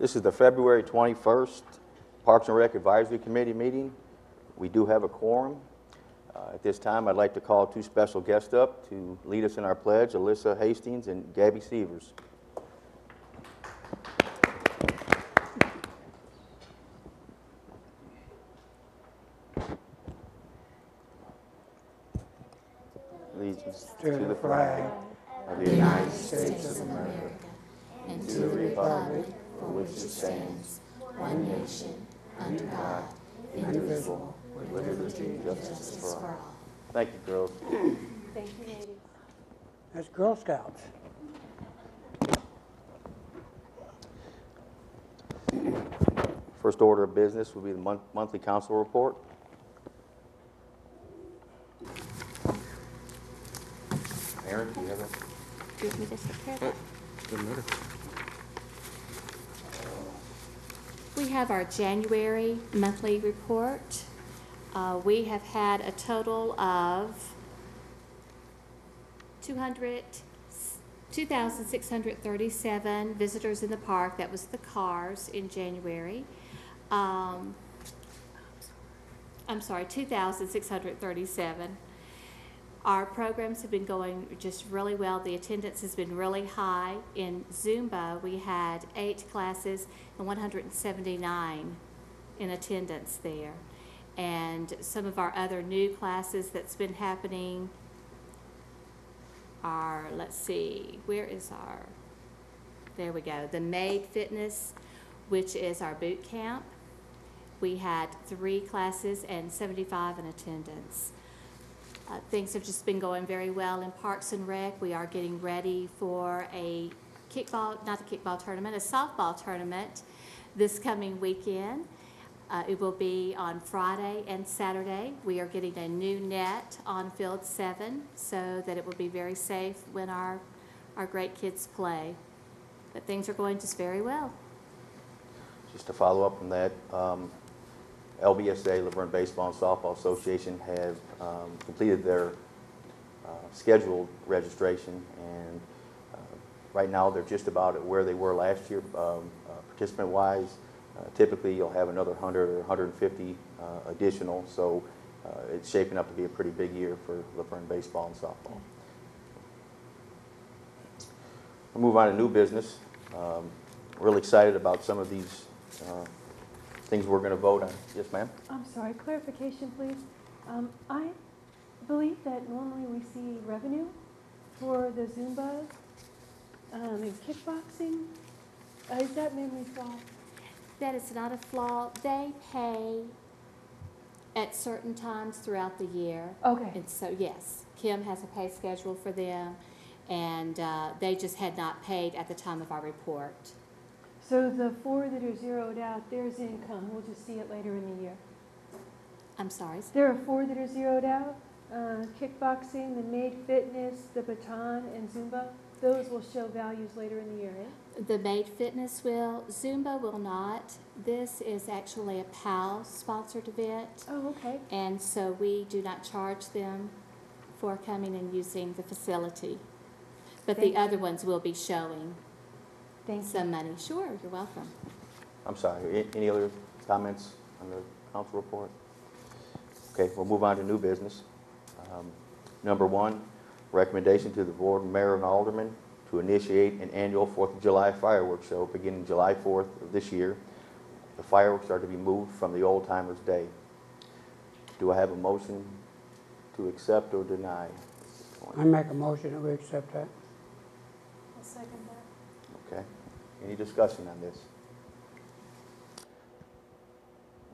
This is the February 21st Parks and Rec Advisory Committee meeting. We do have a quorum. At this time, I'd like to call two special guests up to lead us in our pledge, Alyssa Hastings and Gabby Severs. Allegiance to the flag of the United States of America and to the republic for which it stands, one nation, under God, indivisible, with liberty and justice for all. Thank you, girls. Thank you, ladies. That's Girl Scouts. First order of business will be the monthly council report. Aaron, do you have that? Do you want me to prepare that? Doesn't matter. We have our January monthly report. We have had a total of 2,637 visitors in the park. That was the cars in January. I'm sorry, 2,637. Our programs have been going just really well. The attendance has been really high. In Zumba, we had 8 classes and 179 in attendance there. And some of our other new classes that's been happening are, let's see, where is our, there we go, the Maid Fitness, which is our boot camp. We had 3 classes and 75 in attendance. Things have just been going very well in Parks and Rec. We are getting ready for a kickball, not a kickball tournament, a softball tournament this coming weekend. It will be on Friday and Saturday. We are getting a new net on Field 7 so that it will be very safe when our great kids play. But things are going just very well. Just to follow up on that, LBSA, Laverne Baseball and Softball Association, have completed their scheduled registration, and right now they're just about at where they were last year, participant-wise. Typically, you'll have another 100 or 150 additional, so it's shaping up to be a pretty big year for Laverne Baseball and Softball. We'll move on to new business. Really excited about some of these things we're going to vote on. Yes, ma'am? I'm sorry, clarification, please. I believe that normally we see revenue for the Zumba and kickboxing. Is that memory flaw? That is not a flaw. They pay at certain times throughout the year. Okay. And so, yes, Kim has a pay schedule for them, and they just had not paid at the time of our report. So the 4 that are zeroed out, there's income. We'll just see it later in the year. I'm sorry? There are 4 that are zeroed out. Kickboxing, the Maid Fitness, the Baton, and Zumba. Those will show values later in the year, eh? The Maid Fitness will. Zumba will not. This is actually a PAL-sponsored event. Oh, okay. And so we do not charge them for coming and using the facility. But the other ones will be showing some money. Sure, you're welcome. I'm sorry, any other comments on the council report? Okay, we'll move on to new business. Number 1, recommendation to the board, mayor, and aldermen to initiate an annual 4th of July fireworks show beginning July 4th of this year. The fireworks are to be moved from the Old Timers Day. Do I have a motion to accept or deny? I make a motion that we accept that. I'll second that. Okay. Any discussion on this?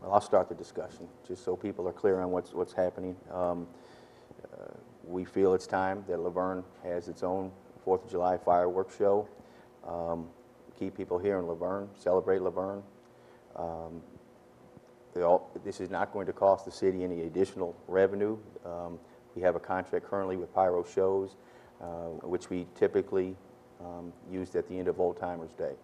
Well, I'll start the discussion, just so people are clear on what's happening. We feel it's time that Laverne has its own 4th of July fireworks show. Keep people here in Laverne, celebrate Laverne. This is not going to cost the city any additional revenue. We have a contract currently with Pyro Shows, which we typically used at the end of Old Timers Day.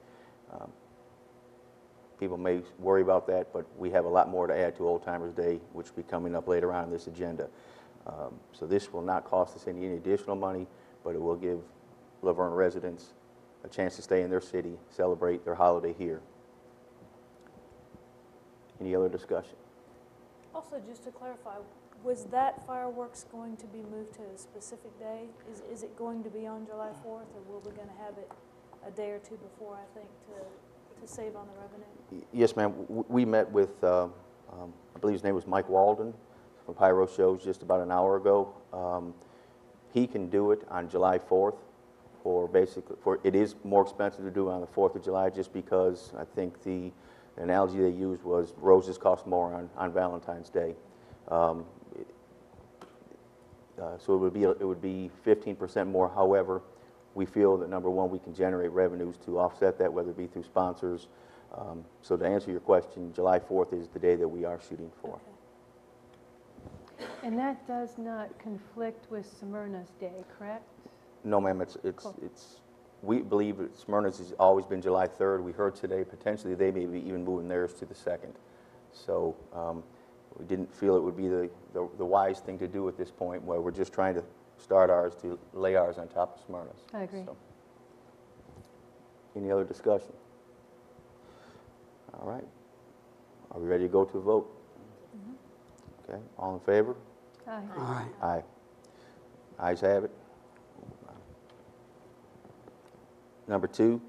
People may worry about that, but we have a lot more to add to Old Timers Day, which will be coming up later on in this agenda. So this will not cost us any additional money, but it will give Laverne residents a chance to stay in their city, celebrate their holiday here. Any other discussion? Also, just to clarify, was that fireworks going to be moved to a specific day? Is it going to be on July 4th, or will we going to have it a day or two before, I think, to save on the revenue? Yes, ma'am. We met with, I believe his name was Mike Walden from Pyro Shows just about an hour ago. He can do it on July 4th, it is more expensive to do it on the 4th of July just because I think the analogy they used was roses cost more on Valentine's Day. So it would be 15% more. However, we feel that, number one, we can generate revenues to offset that, whether it be through sponsors. So to answer your question, July 4th is the day that we are shooting for. Okay. And that does not conflict with Smyrna's Day, correct? No, ma'am. We believe that Smyrna's has always been July 3rd. We heard today potentially they may be even moving theirs to the 2nd. So we didn't feel it would be the wise thing to do at this point, where we're just trying to start ours to lay ours on top of Smyrna's. I agree. So, any other discussion? All right. Are we ready to go to a vote? Mm-hmm. Okay. All in favor? Aye. Aye. Aye. Ayes have it. Number 2,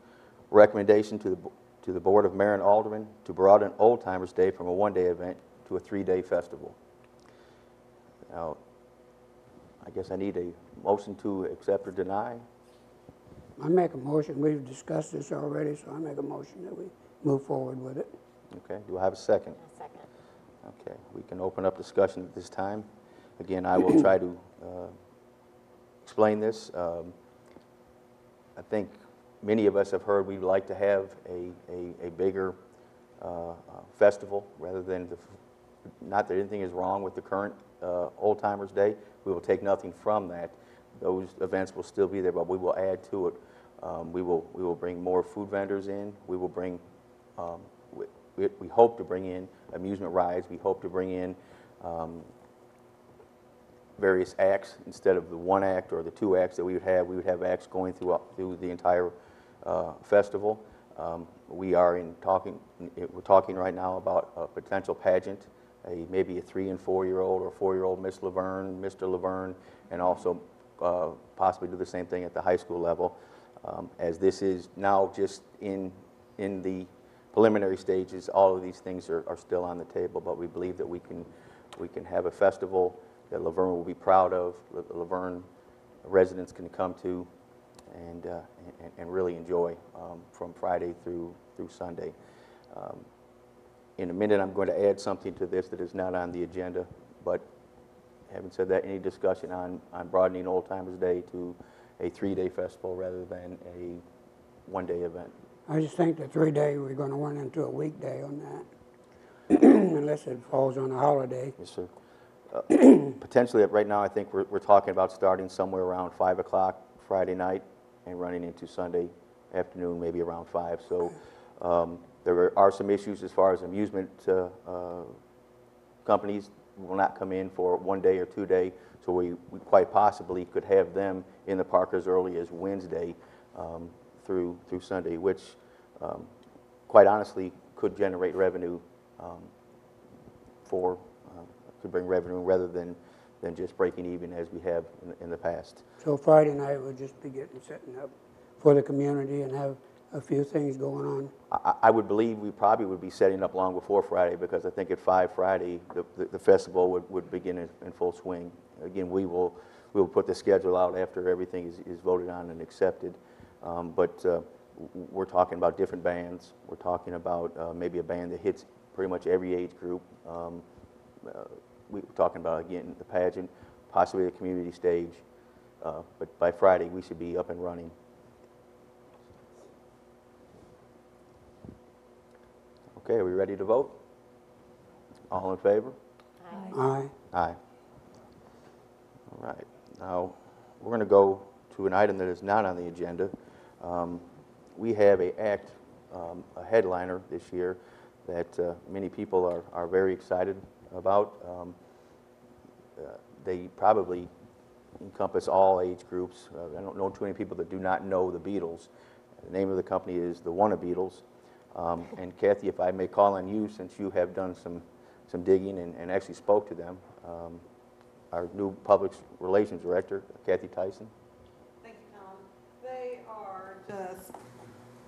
recommendation to the Board of Mayor and Aldermen to broaden Old Timers Day from a one-day event to a 3-day festival. Now, I guess I need a motion to accept or deny. I make a motion, we've discussed this already, so I make a motion that we move forward with it. Okay, do I have a second? A second. Okay, we can open up discussion at this time. Again, I will try to explain this. I think many of us have heard we'd like to have a bigger festival rather than not that anything is wrong with the current Old Timers Day. We will take nothing from that. Those events will still be there, but we will add to it. We will bring more food vendors in. We will bring, we hope to bring in amusement rides. We hope to bring in various acts instead of the one act or the 2 acts that we would have. We would have acts going through the entire festival. We're talking right now about a potential pageant, maybe a 3- and 4-year-old or 4-year-old Miss Laverne, Mr. Laverne, and also possibly do the same thing at the high school level. As this is now just in the preliminary stages, all of these things are still on the table, but we believe that we can have a festival that Laverne will be proud of, that Laverne residents can come to and really enjoy from Friday through Sunday. In a minute, I'm going to add something to this that is not on the agenda, but having said that, any discussion on broadening Old Timers Day to a 3-day festival rather than a 1-day event? I just think the 3-day, we're going to run into a weekday on that, unless it falls on a holiday. Yes, sir. Potentially, right now, I think we're talking about starting somewhere around 5 o'clock Friday night and running into Sunday afternoon, maybe around 5. So there are some issues as far as amusement companies will not come in for 1-day or 2-day, so we quite possibly could have them in the park as early as Wednesday through Sunday, which quite honestly could generate revenue could bring revenue rather than just breaking even as we have in the past. So Friday night, we'll just be setting up for the community and have a few things going on. I would believe we probably would be setting up long before Friday, because I think at 5 Friday, the festival would begin in full swing. Again, we will put the schedule out after everything is voted on and accepted. But we're talking about different bands. We're talking about maybe a band that hits pretty much every age group. We're talking about, again, the pageant, possibly the community stage. But by Friday, we should be up and running. Okay, are we ready to vote? All in favor? Aye. Aye. All right. Now, we're going to go to an item that is not on the agenda. We have a headliner this year that many people are very excited about. They probably encompass all age groups. I don't know too many people that do not know the Beatles. The name of the company is the Wanna Beatles. And Kathy, if I may call on you, since you have done some digging and actually spoke to them, our new Public Relations Director, Kathy Tyson. Thank you, Tom. They are just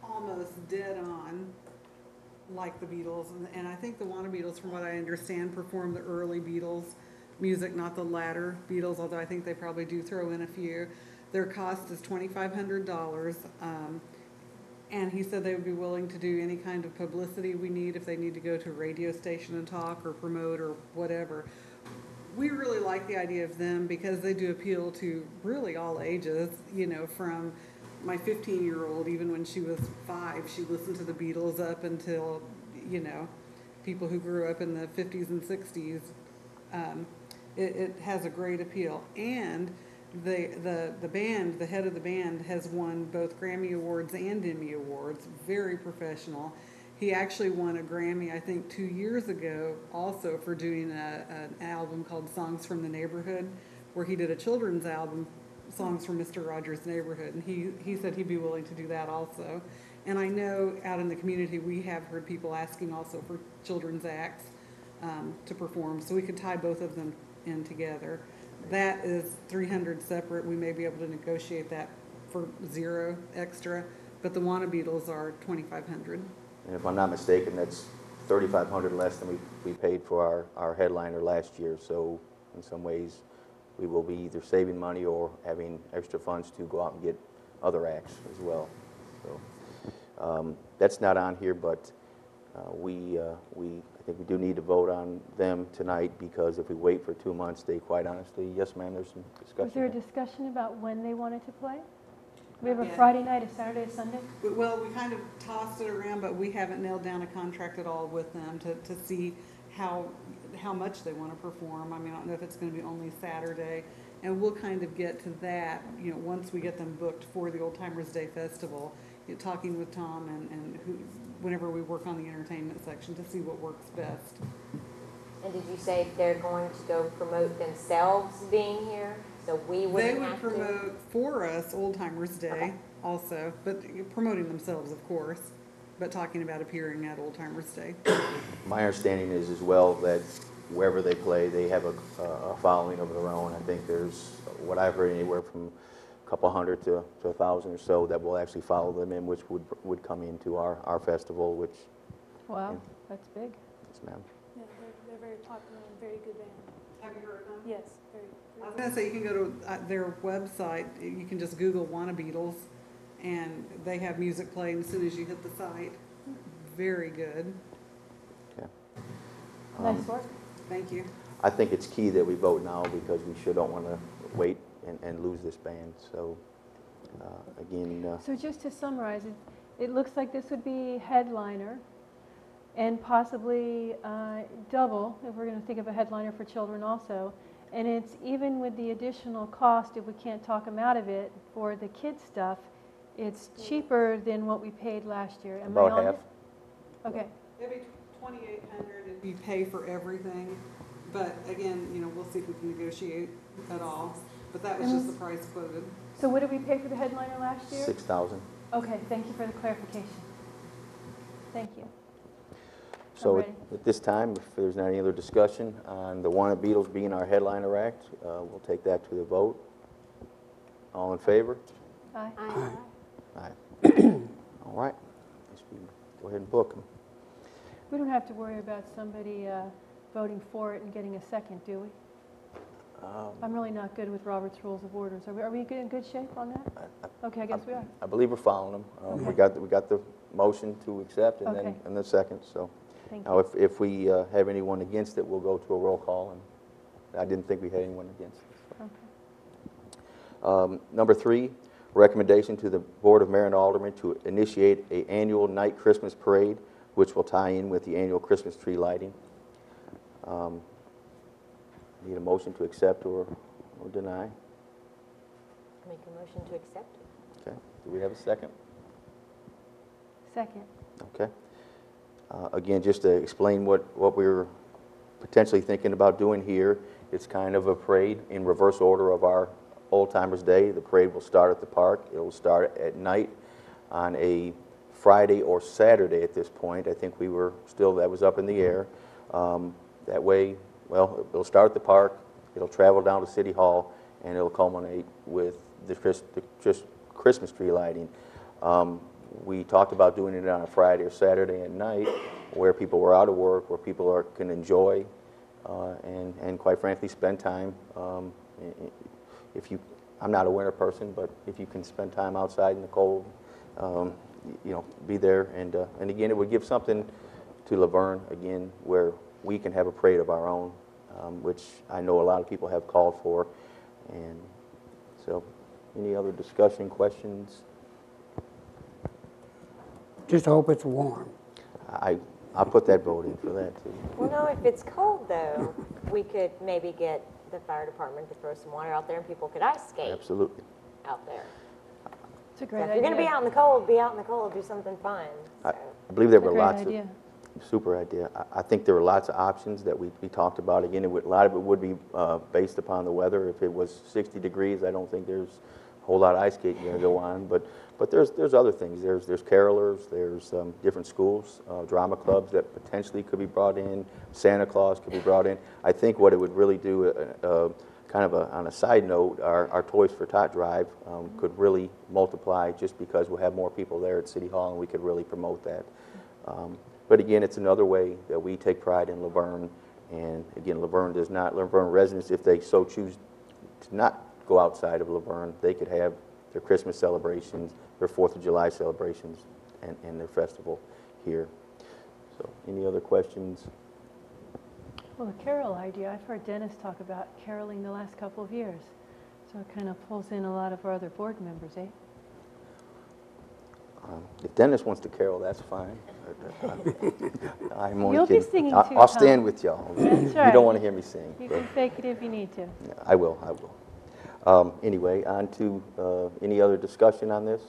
almost dead on like the Beatles. And I think the Wanna Beatles, from what I understand, perform the early Beatles music, not the latter Beatles, although I think they probably do throw in a few. Their cost is $2,500. And he said they would be willing to do any kind of publicity we need if they need to go to a radio station and talk or promote or whatever. We really like the idea of them because they do appeal to really all ages, you know, from my 15-year-old, even when she was 5, she listened to the Beatles up until, you know, people who grew up in the 50s and 60s. It has a great appeal. And the band, the head of the band, has won both Grammy Awards and Emmy Awards. Very professional. He actually won a Grammy, I think, 2 years ago, also for doing an album called Songs from the Neighborhood, where he did a children's album, Songs from Mr. Rogers' Neighborhood, and he said he'd be willing to do that also. And I know out in the community we have heard people asking also for children's acts to perform, so we could tie both of them in together. That is $300 separate. We may be able to negotiate that for $0 extra, but the Wanna Beatles are $2,500. And if I'm not mistaken, that's $3,500 less than we paid for our headliner last year. So in some ways, we will be either saving money or having extra funds to go out and get other acts as well. So that's not on here, but I think we do need to vote on them tonight, because if we wait for 2 months, they quite honestly, yes ma'am, there's some discussion. Was there a discussion about when they wanted to play? We have a Yeah. Friday night, a Saturday, a Sunday? Well, we kind of tossed it around, but we haven't nailed down a contract at all with them to see how much they want to perform. I mean, I don't know if it's going to be only Saturday, and we'll kind of get to that, you know, once we get them booked for the Old Timers Day Festival. Talking with Tom and whenever we work on the entertainment section to see what works best. And did you say they're going to go promote themselves being here? So we They wouldn't would have to? promote for us Old Timers Day Okay. also, but promoting themselves, of course, but talking about appearing at Old Timers Day. My understanding is as well that wherever they play, they have a following of their own. I think there's, what I've heard, anywhere from a couple hundred to 1,000 or so that will actually follow them in, which would come into our festival, which, Wow, Yeah. that's big. yes ma'am. Yeah, they're very popular and very good band. Have you heard them? Yes, very. I was gonna say, you can go to their website, you can just Google Wanna Beatles, and they have music playing as soon as you hit the site. Very good. Okay. Nice work. Thank you. I think it's key that we vote now, because we sure don't want to wait and lose this band. So again, So just to summarize, it looks like this would be headliner and possibly double, if we're going to think of a headliner for children also. And it's even with the additional cost, if we can't talk them out of it, for the kids' stuff, it's cheaper than what we paid last year. Am I about on half. it? Okay. It'd be $2,800 if you pay for everything, but again, you know, we'll see if we can negotiate at all. But that was just the price quoted. So what did we pay for the headliner last year? 6,000. Okay, thank you for the clarification. Thank you. So ready. at this time, if there's not any other discussion on the Wanna Beatles being our headliner act, we'll take that to the vote. All in favor? Aye. Aye. Aye. All right. Let's go ahead and book them. We don't have to worry about somebody voting for it and getting a second, do we? I'm really not good with Robert's Rules of Orders. Are we in good shape on that? Okay, I guess we are. I believe we're following them. We got the motion to accept and Okay. then the second. So Thank now, you. if we have anyone against it, we'll go to a roll call. And I didn't think we had anyone against it. Okay. Number 3, recommendation to the Board of Mayor and Aldermen to initiate an annual night Christmas parade, which will tie in with the annual Christmas tree lighting. Need a motion to accept or deny? Make a motion to accept it. Okay. Do we have a second? Second. Okay. Again, just to explain what we're potentially thinking about doing here, it's kind of a parade in reverse order of our Old Timers Day. The parade will start at the park. It will start at night on a Friday or Saturday at this point. I think we were still, that was up in the air. That way, well, it'll start at the park, it'll travel down to City Hall, and it'll culminate with the Christmas tree lighting. We talked about doing it on a Friday or Saturday at night, where people were out of work, where people can enjoy and quite frankly spend time. I'm not a winter person, but if you can spend time outside in the cold, you know, be there. And again, it would give something to Laverne, again, where we can have a parade of our own, which I know a lot of people have called for. And so, any other discussion, questions? Just hope it's warm. I'll put that vote in for that, too. Well, no, if it's cold, though, we could maybe get the fire department to throw some water out there and people could ice skate Absolutely. out there. It's a So great if idea. you're going to be out in the cold, be out in the cold, do something fun. I So. believe there It's a were great lots idea. of, super idea. I think there were lots of options that we talked about. Again, a lot of it would be based upon the weather. If it was 60 degrees, I don't think there's a whole lot of ice skating going to go on. But there's other things. There's carolers, there's different schools, drama clubs that potentially could be brought in. Santa Claus could be brought in. I think what it would really do, kind of on a side note, our Toys for Tot drive could really multiply just because we'll have more people there at City Hall and we could really promote that. But again, it's another way that we take pride in Laverne. And again, Laverne residents, if they so choose to not go outside of Laverne, they could have their Christmas celebrations, their 4th of July celebrations, and their festival here. So, any other questions? Well, the carol idea, I've heard Dennis talk about caroling the last couple of years. So it kind of pulls in a lot of our other board members, eh? If Dennis wants to carol, that's fine. I'm only You'll be kidding. singing too, I'll stand Tom. with y'all. That's You right. don't want to hear me sing. You but- can fake it if you need to. Yeah, I will. Anyway, on to any other discussion on this?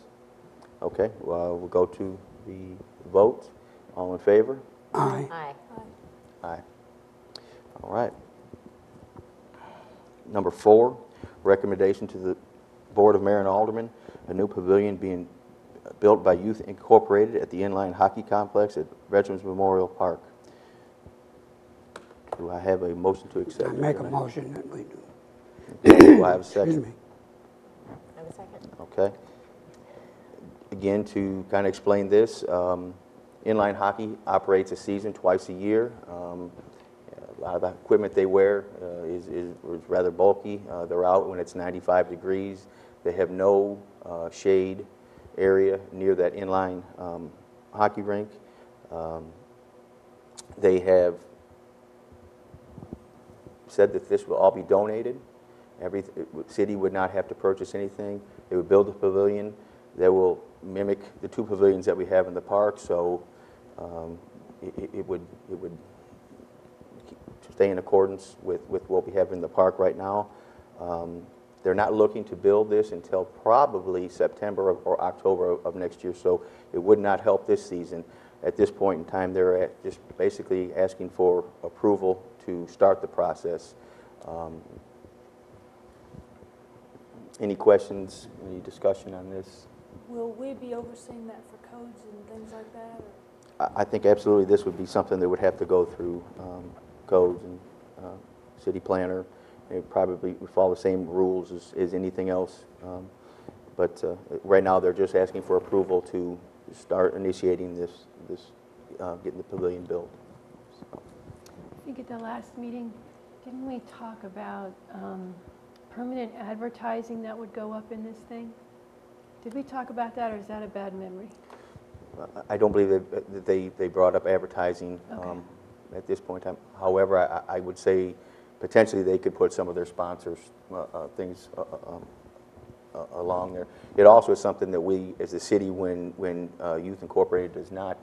Okay, well, we'll go to the vote. All in favor? Aye. Aye. Aye. All right. Number 4, recommendation to the Board of Mayor and Aldermen, a new pavilion being built by Youth Incorporated at the Inline Hockey Complex at Veterans Memorial Park. Do I have a motion to accept? I make a motion that we do. Do I have a second? Excuse me. Have a second. Okay. Again, to kind of explain this, inline hockey operates a season twice a year. A lot of the equipment they wear is rather bulky. They're out when it's 95 degrees. They have no shade area near that inline hockey rink. They have said that this will all be donated. Every city would not have to purchase anything. They would build a pavilion that will mimic the 2 pavilions that we have in the park, so it would stay in accordance with what we have in the park right now. They're not looking to build this until probably September or October of next year, so it would not help this season. At this point in time, they're just basically asking for approval to start the process. Any questions, any discussion on this? Will we be overseeing that for codes and things like that? Or? I think absolutely this would be something that would have to go through codes and city planner. It probably would follow the same rules as anything else. But right now they're just asking for approval to start initiating this getting the pavilion built. So. I think at the last meeting, didn't we talk about permanent advertising that would go up in this thing? Did we talk about that, or is that a bad memory? I don't believe that they brought up advertising Okay. at this point in time. However, I would say potentially they could put some of their sponsors things along there. It also is something that we, as a city, when Youth Incorporated does not,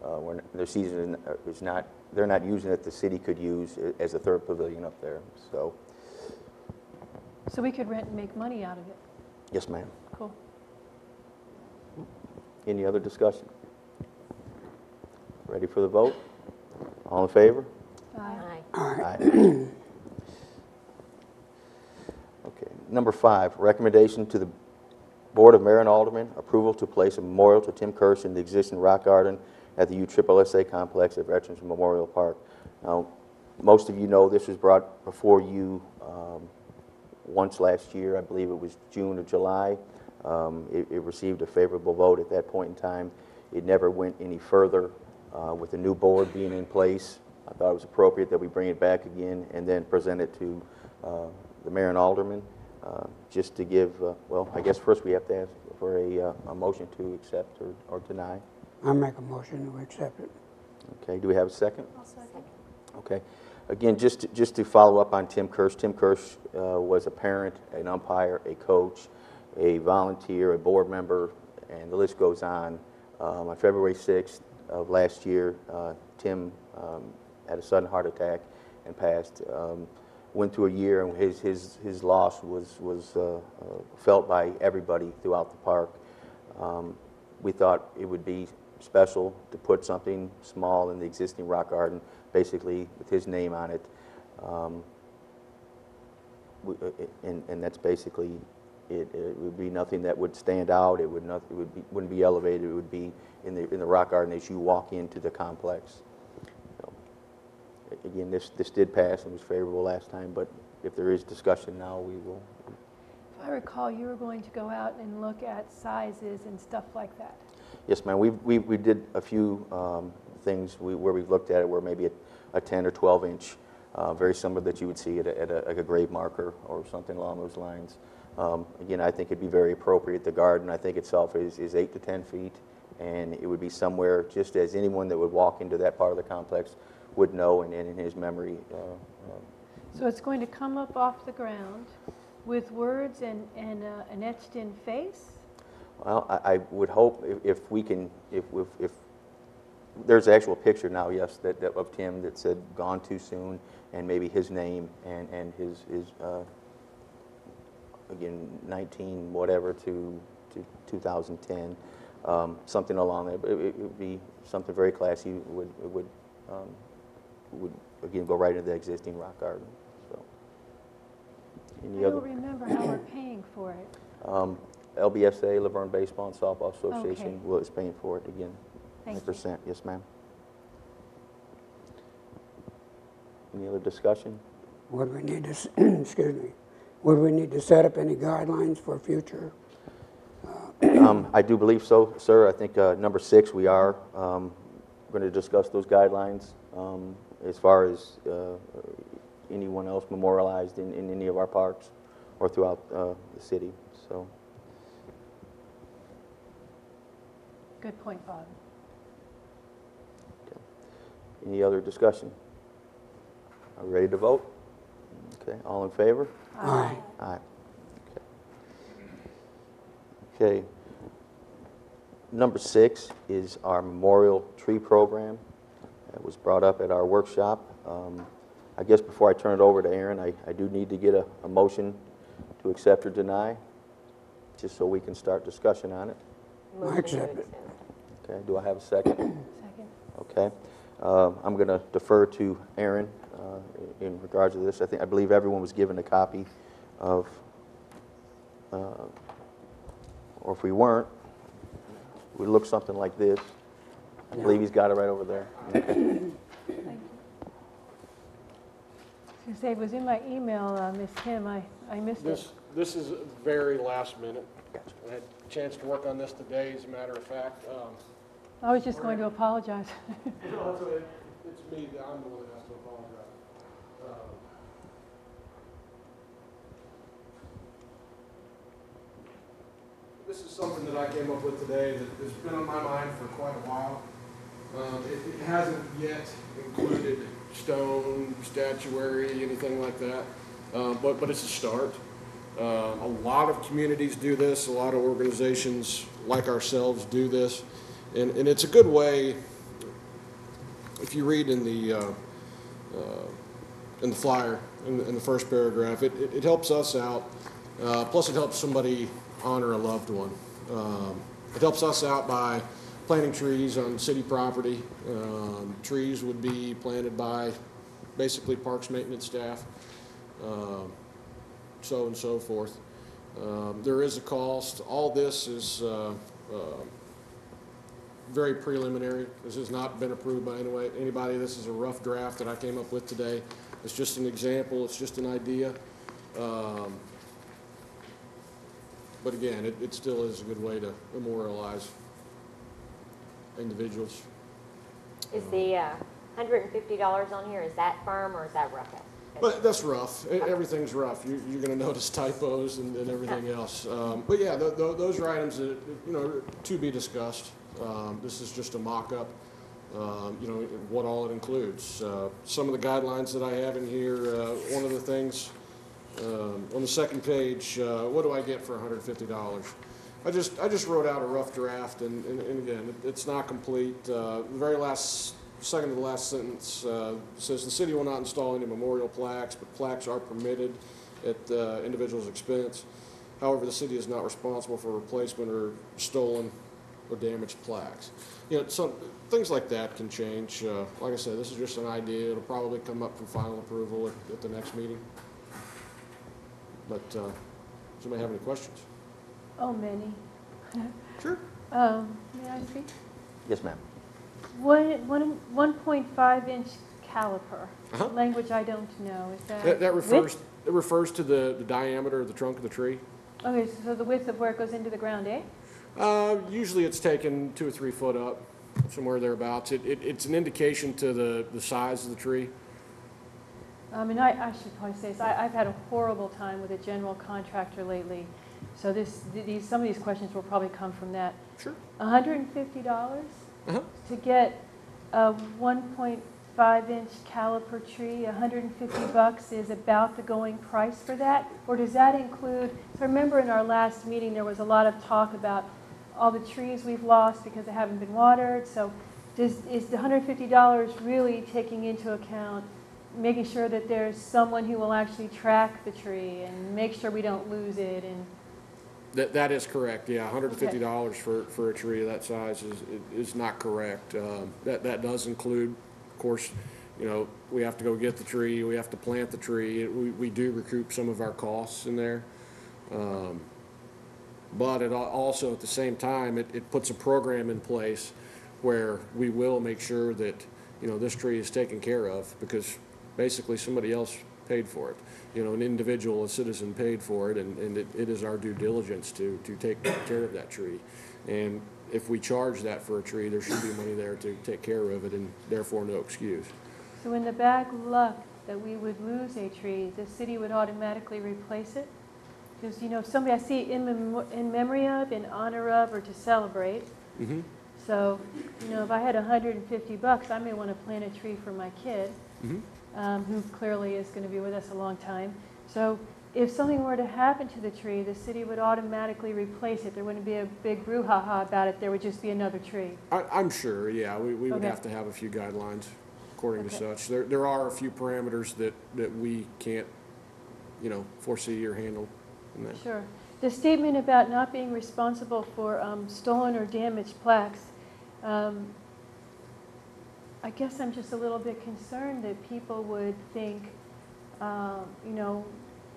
when their season is not, they're not using it, the city could use as a 3rd pavilion up there. So, So we could rent and make money out of it. yes, ma'am. Cool. Any other discussion? Ready for the vote? All in favor? Aye. Aye. Okay. Number 5, recommendation to the Board of Mayor and Aldermen, approval to place a memorial to Tim Kurtz in the existing rock garden at the USSSA complex at Veterans Memorial Park. Now, most of you know this was brought before you once last year. I believe it was June or July. It received a favorable vote at that point in time. It never went any further with the new board being in place. I thought it was appropriate that we bring it back again and then present it to the mayor and aldermen, just to give, well, I guess first we have to ask for a motion to accept or deny. I make a motion to accept it. Okay, do we have a second? I'll second. Okay. Again, just to follow up on Tim Kurtz. Tim Kurtz was a parent, an umpire, a coach, a volunteer, a board member, and the list goes on. On February 6th of last year, Tim had a sudden heart attack and passed. Went through a year, and his loss was felt by everybody throughout the park. We thought it would be special to put something small in the existing rock garden, basically with his name on it, and that's basically it. It would be nothing that would stand out. Wouldn't be elevated. It would be in the rock garden as you walk into the complex. So, again, this did pass and was favorable last time, but if there is discussion now, we will. If I recall, you were going to go out and look at sizes and stuff like that. Yes, ma'am. We did a few things where we've looked at it where maybe a 10 or 12 inch, very similar that you would see at a grave marker or something along those lines. Again, I think it'd be very appropriate. The garden, I think itself is 8 to 10 feet, and it would be somewhere just as anyone that would walk into that part of the complex would know, and in his memory. So it's going to come up off the ground with words and an etched-in face? Well, I would hope if we can, if there's an actual picture now, yes, that of Tim that said "gone too soon," and maybe his name and his again 19 whatever to 2010, something along there. But it would be something very classy. It would again go right into the existing rock garden. So, I don't remember how we're paying for it. LBSA, Laverne Baseball and Softball Association, Okay. is paying for it again. Thank 100%. Yes, ma'am. Any other discussion? Would we need to, excuse me, would we need to set up any guidelines for future? I do believe so, sir. I think number 6, we are going to discuss those guidelines as far as anyone else memorialized in any of our parks or throughout the city. So. Good point, Bob. Okay. Any other discussion? Are we ready to vote? Okay, all in favor? Aye. Aye. Okay. Okay. Number 6 is our memorial tree program. It was brought up at our workshop. I guess before I turn it over to Aaron, I do need to get a motion to accept or deny, just so we can start discussion on it. I accept it. Okay, do I have a second? Second. Okay. I'm going to defer to Aaron in regards to this. I believe everyone was given a copy of, or if we weren't, it would look something like this. I believe he's got it right over there. Okay. Thank you. I was going to say, it was in my email, Miss Kim. I missed it. This is very last minute. Gotcha. I had a chance to work on this today, as a matter of fact. I was just going to apologize. No, it's me, I'm the one that has to apologize. This is something that I came up with today that has been on my mind for quite a while. It hasn't yet included stone, statuary, anything like that, but it's a start. A lot of communities do this, a lot of organizations like ourselves do this, and it's a good way. If you read in the flyer, in the first paragraph, it helps us out, plus it helps somebody honor a loved one. It helps us out by planting trees on city property. Trees would be planted by basically parks maintenance staff, so and so forth. There is a cost. All this is very preliminary. This has not been approved by anybody. This is a rough draft that I came up with today. It's just an example. It's just an idea. But again, it still is a good way to memorialize individuals. Is the $150 on here, is that firm or is that rough? But that's rough. Everything's rough. You're going to notice typos and everything else. But yeah, those are items that, to be discussed. This is just a mock-up, what all it includes. Some of the guidelines that I have in here, one of the things on the second page, what do I get for $150? I just wrote out a rough draft, and again, it's not complete. The very last, second to the last sentence says the city will not install any memorial plaques, but plaques are permitted at the individual's expense. However, the city is not responsible for replacement or stolen or damaged plaques. Some things like that can change. Like I said, this is just an idea. It'll probably come up for final approval at the next meeting. But does anybody have any questions? Oh, many. Sure. May I speak? Yes, ma'am. 1.5-inch caliper. Uh-huh. Language I don't know. Is that That refers width? it refers to the diameter of the trunk of the tree. Okay, so the width of where it goes into the ground, eh? Usually it's taken 2 or 3 foot up, somewhere thereabouts. It's an indication to the size of the tree. I mean, I should probably say this. I've had a horrible time with a general contractor lately. So some of these questions will probably come from that. Sure. $150 Uh-huh. to get a 1.5-inch caliper tree. $150 is about the going price for that? Or does that include, so remember in our last meeting there was a lot of talk about all the trees we've lost because they haven't been watered. So is the $150 really taking into account making sure that there's someone who will actually track the tree and make sure we don't lose it? And That is correct, yeah. $150 for a tree of that size is not correct. That does include, of course, we have to go get the tree, we have to plant the tree. We do recoup some of our costs in there. But it also, at the same time, it puts a program in place where we will make sure that, this tree is taken care of, because basically somebody else paid for it. An individual, a citizen paid for it, and it is our due diligence to take care of that tree. And if we charge that for a tree, there should be money there to take care of it, and therefore no excuse. so in the bad luck that we would lose a tree, the city would automatically replace it? Because, somebody I see in memory of, in honor of, or to celebrate. Mm-hmm. So, if I had $150, I may want to plant a tree for my kid, who clearly is going to be with us a long time. So if something were to happen to the tree, the city would automatically replace it. There wouldn't be a big brouhaha about it. There would just be another tree. I'm sure, yeah. We would Okay. have to have a few guidelines according to Okay. such. There are a few parameters that we can't, foresee or handle in that. Sure. The statement about not being responsible for stolen or damaged plaques, I guess I'm just a little bit concerned that people would think,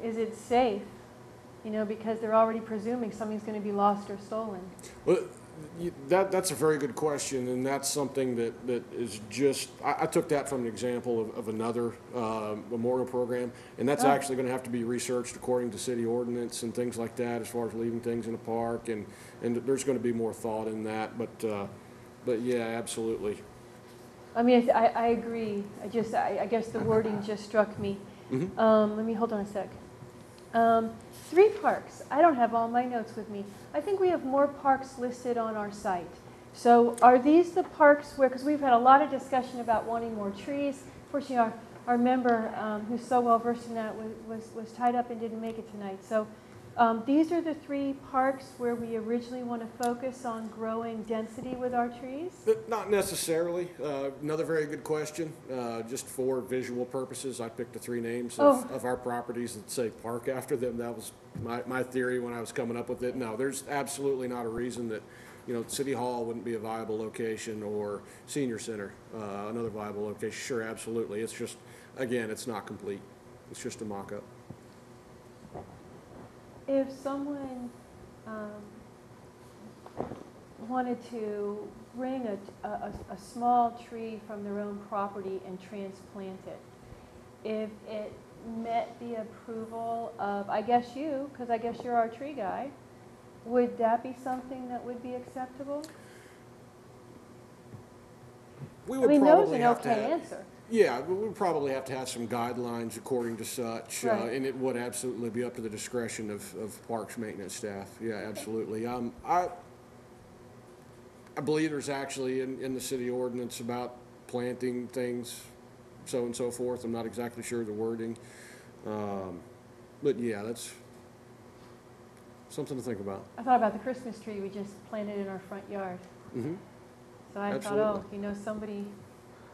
is it safe? Because they're already presuming something's going to be lost or stolen. Well, that's a very good question, and that's something that is just, I took that from an example of another memorial program, and that's actually going to have to be researched according to city ordinance and things like that, as far as leaving things in a park, and there's going to be more thought in that, but yeah, absolutely. I mean, I agree. I guess the wording just struck me. Let me hold on a sec. 3 parks. I don't have all my notes with me. I think we have more parks listed on our site. So are these the parks where, because we've had a lot of discussion about wanting more trees. Fortunately, our member who's so well versed in that was tied up and didn't make it tonight. So these are the 3 parks where we originally want to focus on growing density with our trees? Not necessarily. Another very good question. Just for visual purposes, I picked the 3 names of our properties that say park after them. That was my theory when I was coming up with it. No, there's absolutely not a reason that, City Hall wouldn't be a viable location, or Senior Center, another viable location. Sure, absolutely. It's just, again, it's not complete. It's just a mock-up. if someone wanted to bring a small tree from their own property and transplant it, if it met the approval of, I guess you, because I guess you're our tree guy, would that be something that would be acceptable? We I would mean, no is probably an have to okay have- answer. Yeah, we would probably have to have some guidelines according to such, Right. and it would absolutely be up to the discretion of Parks maintenance staff. Yeah, absolutely. I believe there's actually in the city ordinance about planting things, so and so forth. I'm not exactly sure of the wording. But yeah, that's something to think about. I thought about the Christmas tree we just planted in our front yard. Mm-hmm. So I thought, Absolutely. oh, you know, somebody,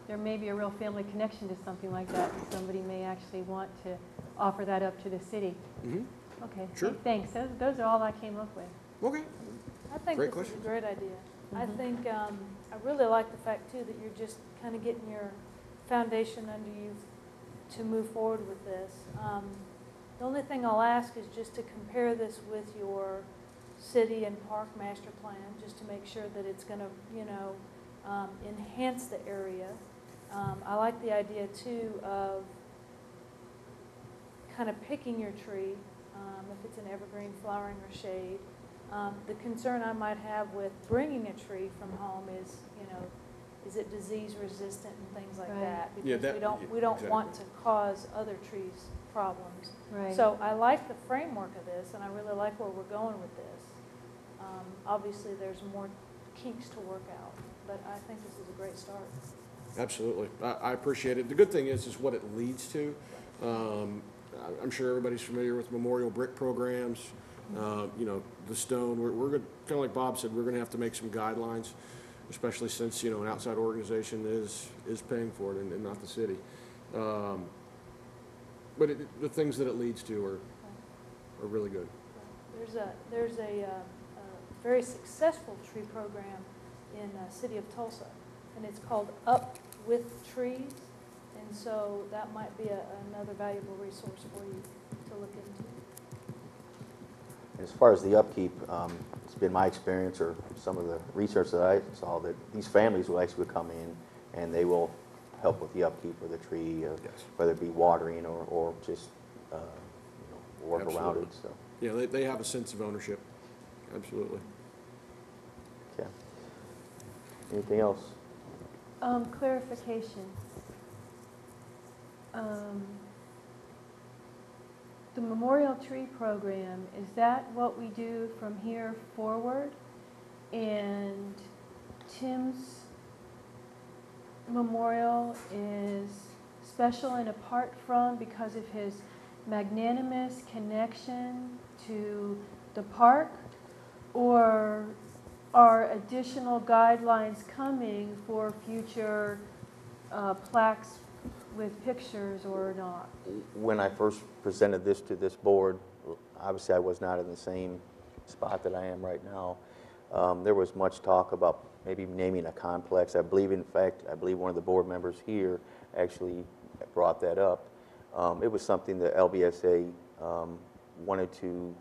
there may be a real family connection to something like that, and somebody may actually want to offer that up to the city. Mm-hmm. Okay, Sure. Thanks. Those are all I came up with. Okay. I think Great this is question. a great idea. I Mhm. think, I really like the fact too that you're just kind of getting your foundation under you to move forward with this. The only thing I'll ask is just to compare this with your city and park master plan, just to make sure that it's going to, you know, enhance the area. I like the idea too of kind of picking your tree, if it's an evergreen, flowering, or shade. The concern I might have with bringing a tree from home is, you know, is it disease resistant and things like Right. that? Yeah, Because we don't want to cause other trees problems. Right. So I like the framework of this, and I really like where we're going with this. Obviously, there's more kinks to work out, but I think this is a great start. Absolutely. I appreciate it. The good thing is what it leads to. I'm sure everybody's familiar with memorial brick programs. You know, the stone, we're going to, kind of like Bob said, we're going to have to make some guidelines, especially since, you know, an outside organization is paying for it and not the city. But the things that it leads to are really good. There's a very successful tree program in the city of Tulsa, and it's called Up with Trees, and so that might be another valuable resource for you to look into. As far as the upkeep, it's been my experience, or some of the research that I saw, that these families will actually come in and they will help with the upkeep of the tree, Yes. whether it be watering or just you know, work around Absolutely. it. So, Yeah, they have a sense of ownership. Absolutely. okay. Anything else? Clarification. The Memorial Tree Program, is that what we do from here forward? And Tim's memorial is special and apart from because of his magnanimous connection to the park? Or are additional guidelines coming for future plaques with pictures or not? When I first presented this to this board, obviously I was not in the same spot that I am right now. There was much talk about maybe naming a complex. I believe, in fact, one of the board members here actually brought that up. It was something that LBSA wanted to,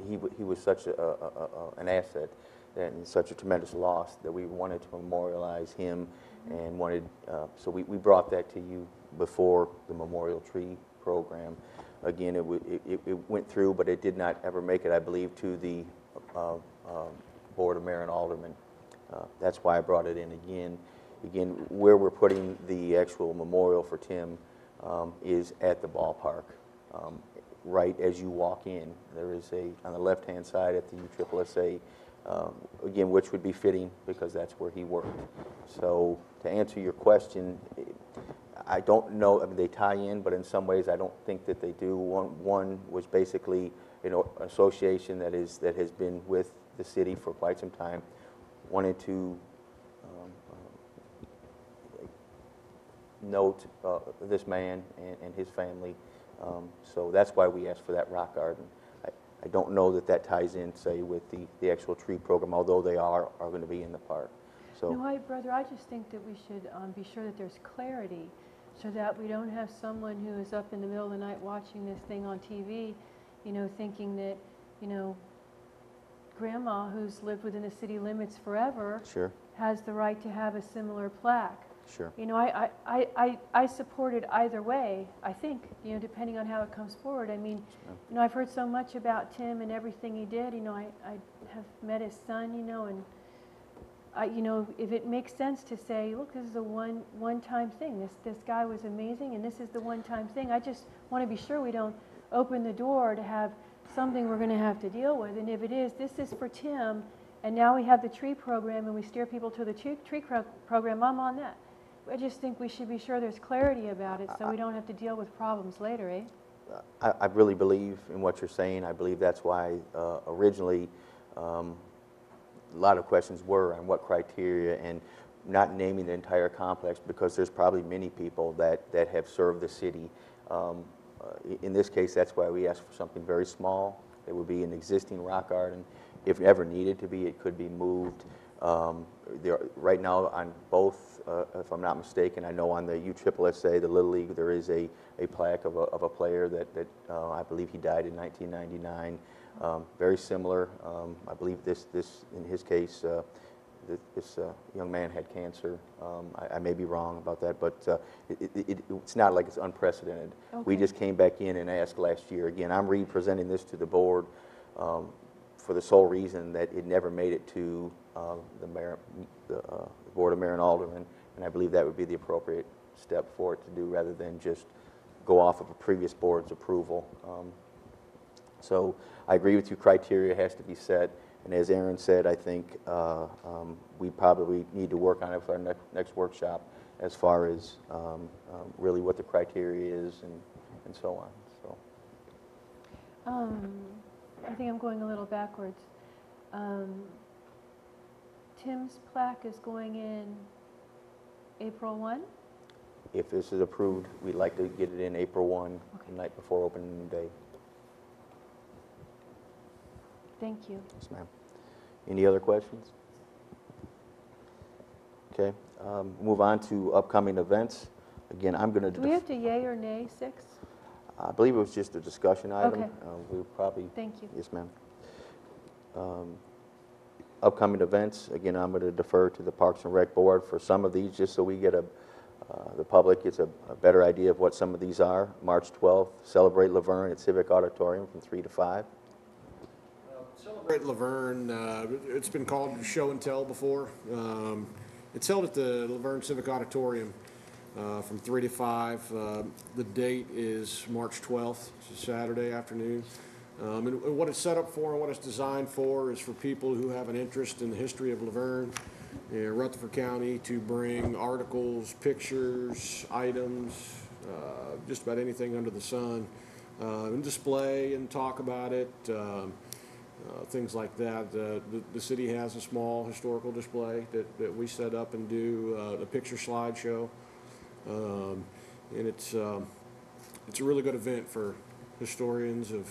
he was such an asset and such a tremendous loss that we wanted to memorialize him, and wanted, so we brought that to you before the Memorial Tree Program. Again, it went through, but it did not ever make it, I believe, to the Board of Mayor and Aldermen. That's why I brought it in again. Again, where we're putting the actual memorial for Tim is at the ballpark. Right as you walk in, there is on the left-hand side at the USSSA, again, which would be fitting because that's where he worked. So to answer your question, I don't know, I mean, they tie in, but in some ways I don't think that they do. One was basically, you know, an association that has been with the city for quite some time, wanted to note this man and his family. So that's why we asked for that rock garden. I don't know that ties in, say, with the actual tree program, although they are going to be in the park. So. No, brother, I just think that we should be sure that there's clarity so that we don't have someone who is up in the middle of the night watching this thing on TV, you know, thinking that, you know, grandma who's lived within the city limits forever Sure, has the right to have a similar plaque. sure. You know, I support it either way, I think, you know, depending on how it comes forward. I mean, you know, I've heard so much about Tim and everything he did. You know, I have met his son, you know, and you know, if it makes sense to say, look, this is a one-time thing. This guy was amazing, and this is the one-time thing. I just want to be sure we don't open the door to have something we're going to have to deal with. And if it is, this is for Tim, and now we have the tree program, and we steer people to the tree program. I'm on that. I just think we should be sure there's clarity about it, so we don't have to deal with problems later, eh? I really believe in what you're saying. I believe that's why originally a lot of questions were on what criteria and not naming the entire complex, because there's probably many people that have served the city. In this case, that's why we asked for something very small. It would be an existing rock garden. If ever needed to be, it could be moved. Right now on both, if I'm not mistaken, I know on the USSSA, the Little League, there is a plaque of a player that I believe he died in 1999. Very similar. I believe this in his case, this young man had cancer. I may be wrong about that, but it's not like it's unprecedented. Okay. We just came back in and asked last year. Again, I'm representing this to the board for the sole reason that it never made it to the Board of Mayor and Aldermen, and I believe that would be the appropriate step for it to do, rather than just go off of a previous board's approval. So I agree with you, criteria has to be set, and as Aaron said, I think we probably need to work on it for our next workshop as far as really what the criteria is and so on. So. I think I'm going a little backwards. Tim's plaque is going in April 1? If this is approved, we'd like to get it in April 1, Okay. the night before opening day. Thank you. Yes, ma'am. Any other questions? Okay, move on to upcoming events. Again, I'm going to... Do we have to yay or nay 6? I believe it was just a discussion item. Okay. We'll probably... Thank you. Yes, ma'am. Upcoming events, again, I'm going to defer to the Parks and Rec Board for some of these, just so we get the public gets a better idea of what some of these are. March 12th, celebrate Laverne at Civic Auditorium from 3 to 5. Celebrate Laverne, it's been called Show and Tell before. It's held at the Laverne Civic Auditorium from 3 to 5. The date is March 12th, it's a Saturday afternoon. And what it's set up for and what it's designed for is for people who have an interest in the history of Laverne and Rutherford County to bring articles, pictures, items, just about anything under the sun, and display and talk about it. Things like that. The city has a small historical display that we set up and do a picture slideshow, and it's a really good event for historians of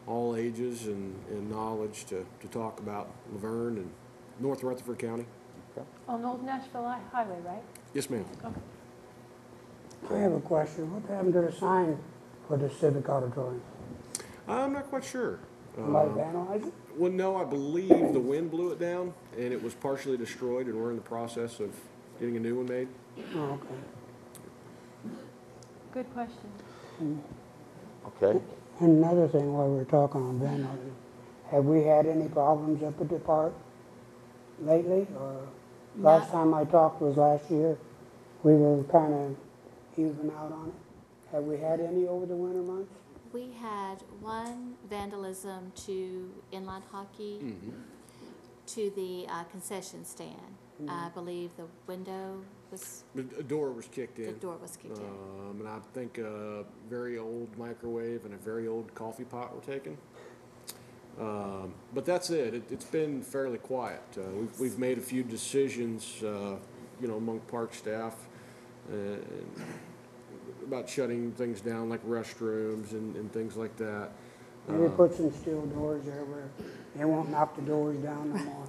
all ages and knowledge to talk about Laverne and North Rutherford County. On Old Nashville Highway, right? Yes, ma'am. Okay. I have a question. What happened to the sign for the Civic Auditorium? I'm not quite sure. Somebody vandalized it? Well, no, I believe the wind blew it down and it was partially destroyed, and we're in the process of getting a new one made. Oh, okay. Good question. Okay. Another thing while we're talking on vandalism, have we had any problems up at the park lately? Or last time I talked was last year. We were kind of even out on it. Have we had any over the winter months? We had one vandalism to inline hockey, to the concession stand. I believe the window was, The door was kicked the in. door was kicked in. And I think a very old microwave and a very old coffee pot were taken. But that's it. It's been fairly quiet. We've made a few decisions, among park staff about shutting things down, like restrooms and things like that. Maybe put some steel doors there where they won't knock the doors down no more.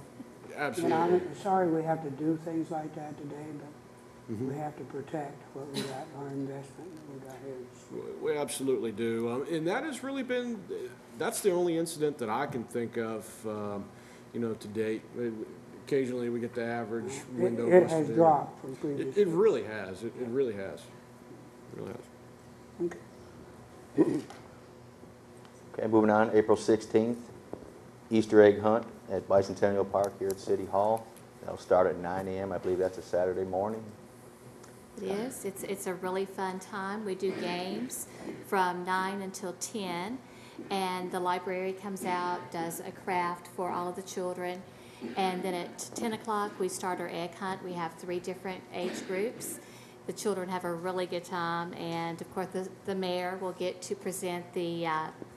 Absolutely. I'm sorry we have to do things like that today, but we have to protect what we got, our investment that we got here. We absolutely do. And that has really been, that's the only incident that I can think of, to date. Occasionally we get the average window It busted has in. dropped from previous. It really has. It really has. It really has. Okay. Okay, moving on, April 16th, Easter egg hunt at Bicentennial Park here at City Hall. That'll start at 9 a.m. I believe that's a Saturday morning. It is. It's a really fun time. We do games from 9 until 10, and the library comes out, does a craft for all of the children, and then at 10 o'clock we start our egg hunt. We have 3 different age groups. The children have a really good time, and of course the mayor will get to present the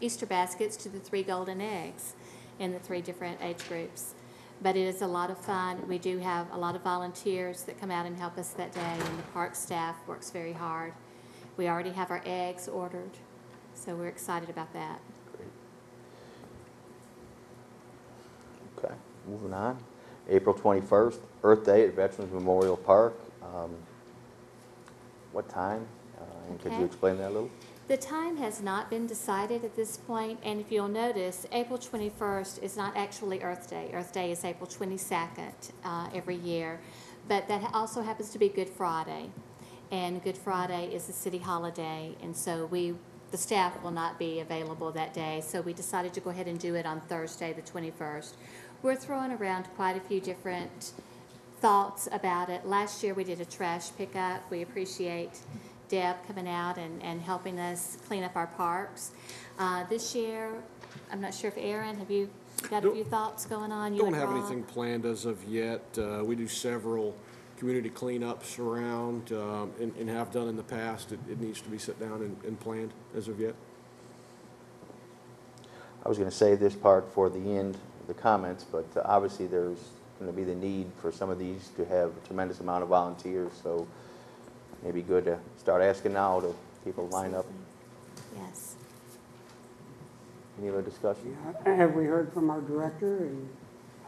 Easter baskets to the 3 golden eggs in the 3 different age groups. But it is a lot of fun. We do have a lot of volunteers that come out and help us that day, and the park staff works very hard. We already have our eggs ordered, so we're excited about that. Great. Okay, moving on. April 21st, Earth Day at Veterans Memorial Park. What time? And could you Okay. explain that a little? The time has not been decided at this point, and if you'll notice, April 21st is not actually Earth Day. Earth Day is April 22nd every year, but that also happens to be Good Friday, and Good Friday is a city holiday, and so the staff will not be available that day, so we decided to go ahead and do it on Thursday, the 21st. We're throwing around quite a few different thoughts about it. Last year we did a trash pickup. We appreciate Deb coming out and helping us clean up our parks. This year, I'm not sure if Aaron, have you got a few thoughts going on? You Don't and have Rob? anything planned as of yet. We do several community cleanups around and have done in the past. It needs to be sit down and planned as of yet. I was going to save this part for the end of the comments, but obviously there's going to be the need for some of these to have a tremendous amount of volunteers, so maybe good to start asking now to people line up. Yes. Any other discussion? Yeah, have we heard from our director, and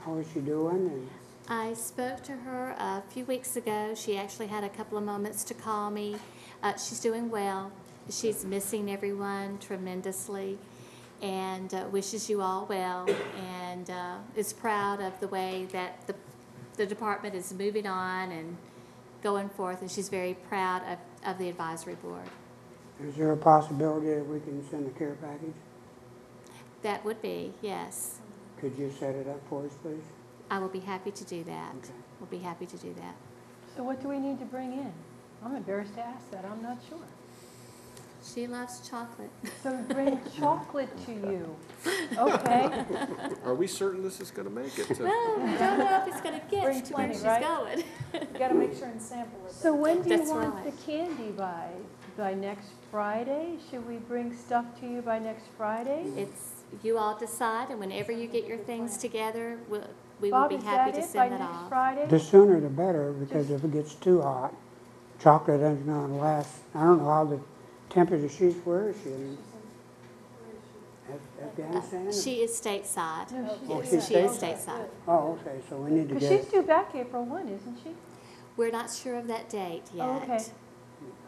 how is she doing? And I spoke to her a few weeks ago. She actually had a couple of moments to call me. She's doing well. She's missing everyone tremendously, and wishes you all well, and is proud of the way that the department is moving on and going forth, and she's very proud of the advisory board. is there a possibility that we can send a care package? That would be, yes. Could you set it up for us, please? I will be happy to do that. Okay. We'll be happy to do that. So what do we need to bring in? I'm embarrassed to ask that, I'm not sure. She loves chocolate. So bring chocolate to you, okay? Are we certain this is going to make it? Well, we don't know if it's going to Bring get to where 20, she's right? going. You gotta make sure and sample it. So when do you That's want right. the candy by? By next Friday? Should we bring stuff to you by next Friday? It's, you all decide, and whenever you get your things together, we will Bob, be is happy that to it, send by that next off. Friday? The sooner the better, because if it gets too hot, chocolate isn't going to last. I don't know how the temperature she's, where is she? In Afghanistan? She is stateside. No, Oh, Yes, she's she is stateside. stateside. Oh, okay, so we need to Because get, she's due back April 1, isn't she? We're not sure of that date yet. Oh, okay.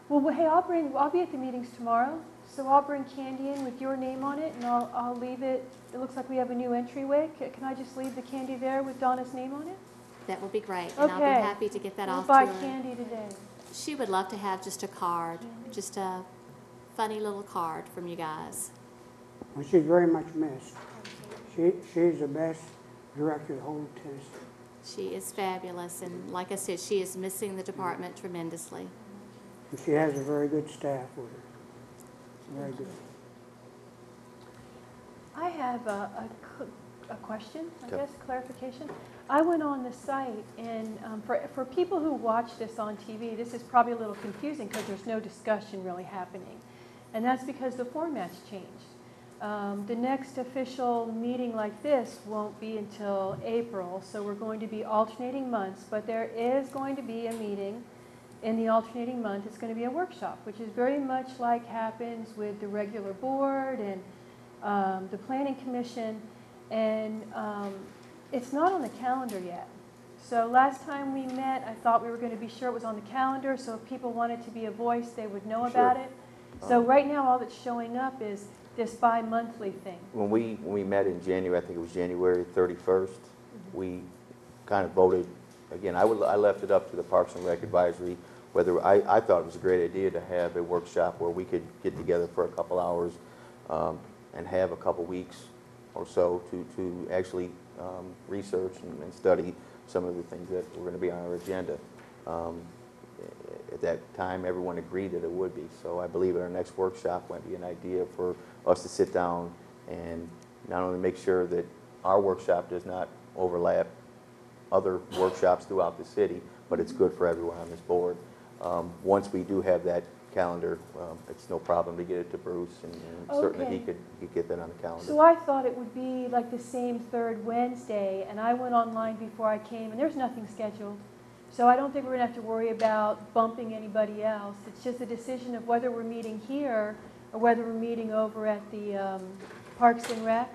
Well, hey, I'll be at the meetings tomorrow, so I'll bring candy in with your name on it, and I'll leave it, it looks like we have a new entryway. Can I just leave the candy there with Donna's name on it? That will be great, and I'll be Okay. happy to get that We'll off buy to her. candy today. She would love to have just a card, just a funny little card from you guys. well, she's very much missed. She's the best director of the whole Tennessee. She is fabulous, and like I said, she is missing the department tremendously. And she has a very good staff with her. Very good. I have a question, I Okay. guess, clarification. I went on the site, and for people who watch this on TV, this is probably a little confusing because there's no discussion really happening. And that's because the format's changed. The next official meeting like this won't be until April, so we're going to be alternating months, but there is going to be a meeting in the alternating month. It's going to be a workshop, which is very much like happens with the regular board and the planning commission, and it's not on the calendar yet. So last time we met, I thought we were going to be sure it was on the calendar, so if people wanted to be a voice, they would know about Sure. it. So right now, all that's showing up is this bi-monthly thing. When we met in January, I think it was January 31st, we kind of voted, again, I left it up to the Parks and Rec Advisory, whether, I thought it was a great idea to have a workshop where we could get together for a couple hours and have a couple weeks or so to actually research and study some of the things that were going to be on our agenda. At that time, everyone agreed that it would be. So I believe our next workshop might be an idea for us to sit down and not only make sure that our workshop does not overlap other workshops throughout the city, but it's good for everyone on this board. Once we do have that calendar, it's no problem to get it to Bruce, and certainly he Okay. could get that on the calendar. So I thought it would be like the same third Wednesday, and I went online before I came, and there's nothing scheduled. So I don't think we're going to have to worry about bumping anybody else. It's just a decision of whether we're meeting here or whether we're meeting over at the Parks and Rec.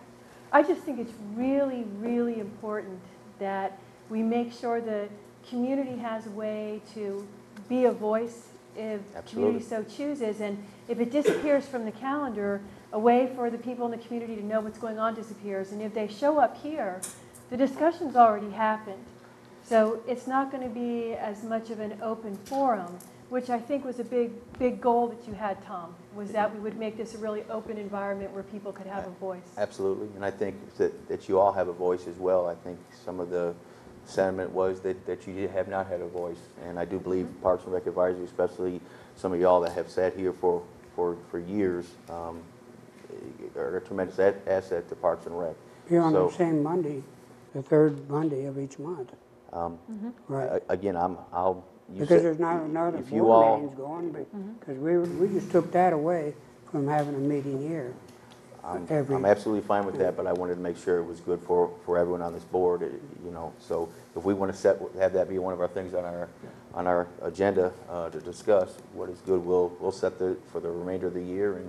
I just think it's really, really important that we make sure the community has a way to be a voice if the community so chooses. And if it disappears from the calendar, a way for the people in the community to know what's going on disappears. And if they show up here, the discussion's already happened. So it's not going to be as much of an open forum, which I think was a big goal that you had, Tom, was that we would make this a really open environment where people could have a voice. Absolutely, and I think that you all have a voice as well. I think some of the sentiment was that you have not had a voice, and I do believe Parks and Rec Advisory, especially some of y'all that have sat here for years, are a tremendous asset to Parks and Rec. You're on So, the same Monday, the third Monday of each month. Right. Again, Because there's not another if you board all- meetings going, because we just took that away from having a meeting here. I'm every- absolutely fine with that, but I wanted to make sure it was good for everyone on this board, you know. So if we want to have that be one of our things on our agenda to discuss, what is good, we'll set for the remainder of the year,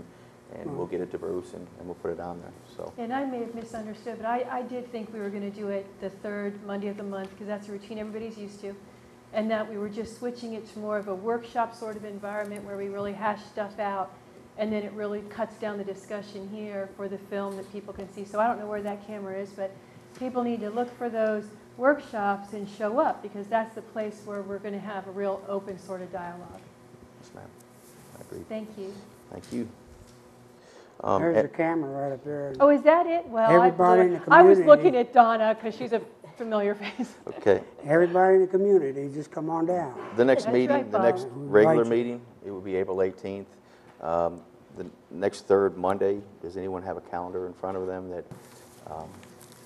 and we'll get it to Bruce, and we'll put it on there, so. And I may have misunderstood, but I did think we were going to do it the third Monday of the month, because that's a routine everybody's used to, and that we were just switching it to more of a workshop sort of environment where we really hash stuff out, and then it really cuts down the discussion here for the film that people can see. So I don't know where that camera is, but people need to look for those workshops and show up, because that's the place where we're going to have a real open sort of dialogue. Yes, ma'am. I agree. Thank you. Than's you. There's a camera right up there. Oh, is that it? Well, Everybody in the I was community- looking at Donna because she's a familiar face. Okay. Everybody in the community, just come on down. The next That's meeting, right, the Bob. next Right. regular meeting, it will be April 18th. The next third Monday, does anyone have a calendar in front of them that,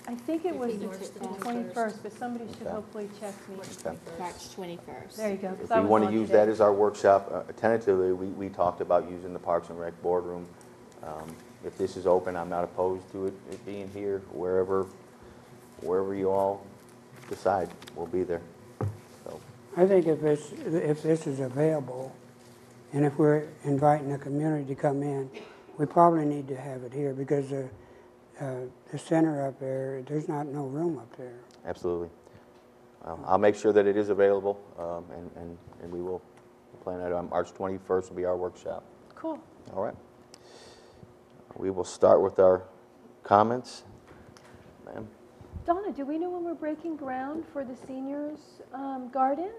I think it was It'd be the March 21st, but somebody should Okay. hopefully check me. March 21st. There you go. 'cause if I we was want to on use today. that as our workshop, tentatively, we talked about using the Parks and Rec boardroom. If this is open, I'm not opposed to it being here, wherever you all decide, we'll be there. So, I think if this is available, and if we're inviting the community to come in, we probably need to have it here, because the center up there, there's no room up there. absolutely. I'll make sure that it is available, and we will plan that on March 21st will be our workshop. Cool. All right. We will start with our comments. Ma'am? Donna, do we know when we're breaking ground for the seniors' garden?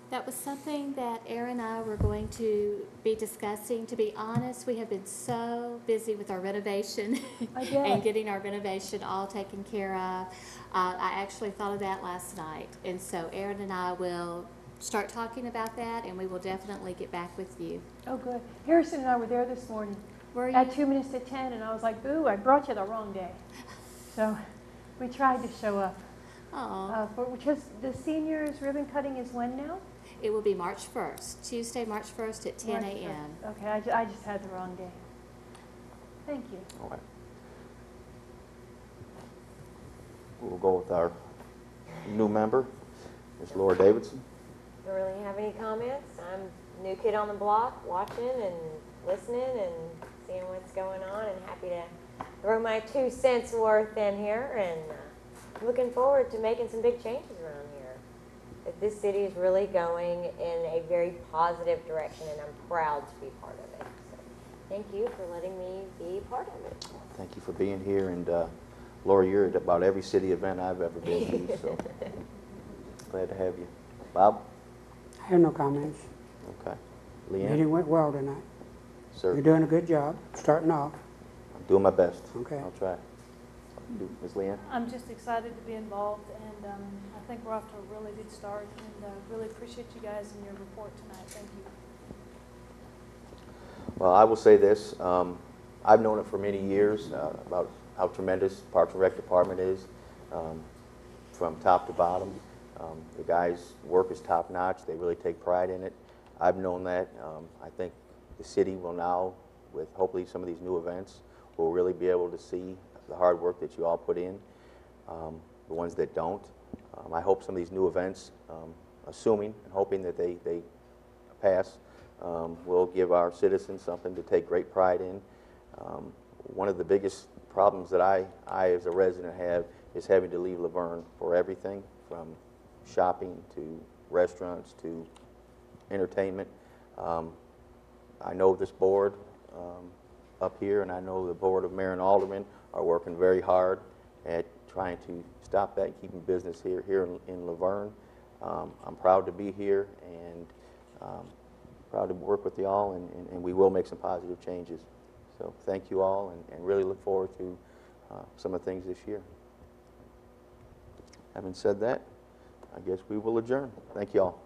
That was something that Aaron and I were going to be discussing. To be honest, we have been so busy with our renovation I bet. and getting our renovation all taken care of. I actually thought of that last night. And so Aaron and I will start talking about that, and we will definitely get back with you. Oh, good. Harrison and I were there this morning Were you? at 2 minutes to 10, and I was like, boo, I brought you the wrong day. So we tried to show up. Aw. Because the seniors' ribbon cutting is when now? It will be March 1st, Tuesday, March 1st at 10 March a.m. 1st. Okay, I just had the wrong day. Thank you. All right. We'll go with our new member, Ms. Laura Davidson. Don't really have any comments. I'm a new kid on the block, watching and listening and seeing what's going on, and happy to throw my 2 cents worth in here. And looking forward to making some big changes around here. That this city is really going in a very positive direction, and I'm proud to be part of it. So, thank you for letting me be part of it. Thank you for being here, and Laura, you're at about every city event I've ever been to, so glad to have you. Bob? I have no comments. Okay. Leanne? Meeting went well tonight. Sir? You're doing a good job, starting off. I'm doing my best. Okay. I'll try. Ms. Leanne? I'm just excited to be involved, and I think we're off to a really good start, and really appreciate you guys and your report tonight. Thank you. Well, I will say this. I've known it for many years about how tremendous Parks and Rec Department is from top to bottom. The guys' work is top-notch. They really take pride in it. I've known that. I think the city will now, with hopefully some of these new events, will really be able to see the hard work that you all put in, the ones that don't. I hope some of these new events, assuming and hoping that they pass, will give our citizens something to take great pride in. One of the biggest problems that I as a resident have is having to leave Laverne for everything, from shopping to restaurants to entertainment. I know this board up here, and I know the Board of Mayor and Aldermen are working very hard at trying to stop that and keeping business here in Laverne. I'm proud to be here, and proud to work with you all, and we will make some positive changes. So thank you all, and really look forward to some of the things this year. Having said that, I guess we will adjourn. Thank you all.